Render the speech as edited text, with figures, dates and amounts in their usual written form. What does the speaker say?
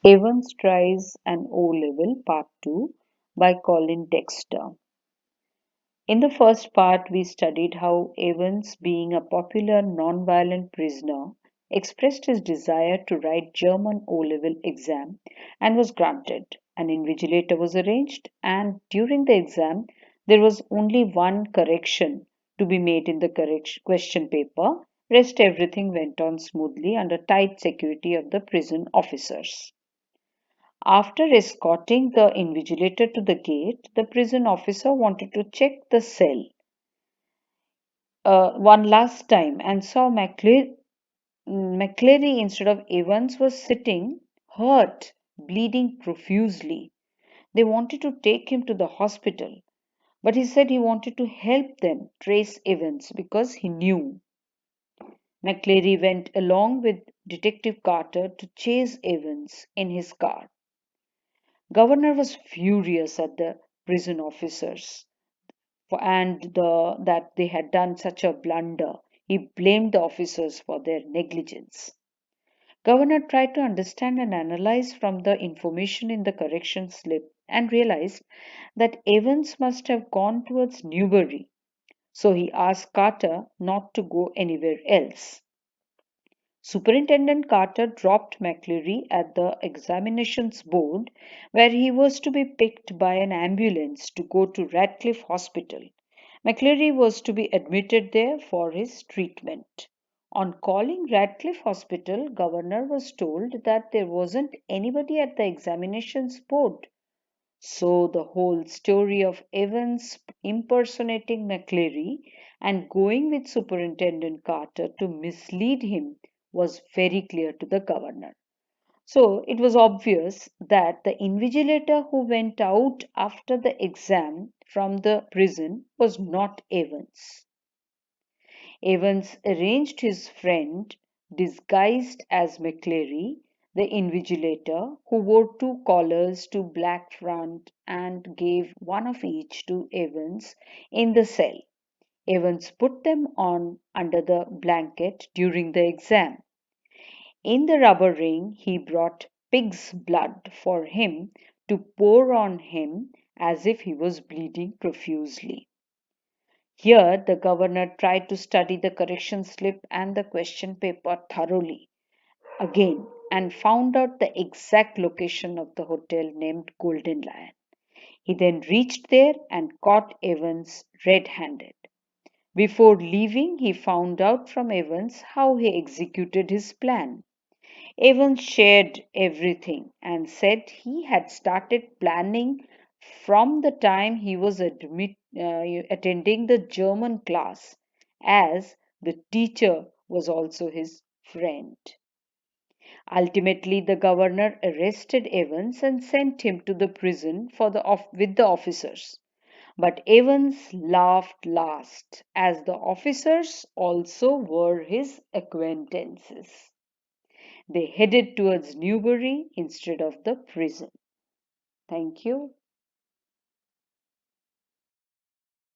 Evans Tries an O-Level Part 2 by Colin Dexter. In the first part, we studied how Evans, being a popular non-violent prisoner, expressed his desire to write German O-Level exam and was granted. An invigilator was arranged, and during the exam, there was only one correction to be made in the question paper. Rest everything went on smoothly under tight security of the prison officers. After escorting the invigilator to the gate, the prison officer wanted to check the cell one last time and saw McCleary instead of Evans was sitting, hurt, bleeding profusely. They wanted to take him to the hospital, but he said he wanted to help them trace Evans because he knew. McCleary went along with Detective Carter to chase Evans in his car. Governor was furious at the prison officers that they had done such a blunder. He blamed the officers for their negligence. Governor tried to understand and analyze from the information in the correction slip and realized that Evans must have gone towards Newbury. So he asked Carter not to go anywhere else. Superintendent Carter dropped McCleary at the examinations board, where he was to be picked by an ambulance to go to Radcliffe Hospital. McCleary was to be admitted there for his treatment. On calling Radcliffe Hospital, Governor was told that there wasn't anybody at the examinations board. So the whole story of Evans impersonating McCleary and going with Superintendent Carter to mislead him was very clear to the governor. So it was obvious that the invigilator who went out after the exam from the prison was not Evans. Evans arranged his friend, disguised as McCleary, the invigilator, who wore two collars to black front and gave one of each to Evans in the cell. Evans put them on under the blanket during the exam. In the rubber ring, he brought pig's blood for him to pour on him as if he was bleeding profusely. Here, the governor tried to study the correction slip and the question paper thoroughly again and found out the exact location of the hotel named Golden Lion. He then reached there and caught Evans red handed. Before leaving, he found out from Evans how he executed his plan. Evans shared everything and said he had started planning from the time he was attending the German class, as the teacher was also his friend. Ultimately, the governor arrested Evans and sent him to the prison with the officers. But Evans laughed last, as the officers also were his acquaintances. They headed towards Newbury instead of the prison. Thank you.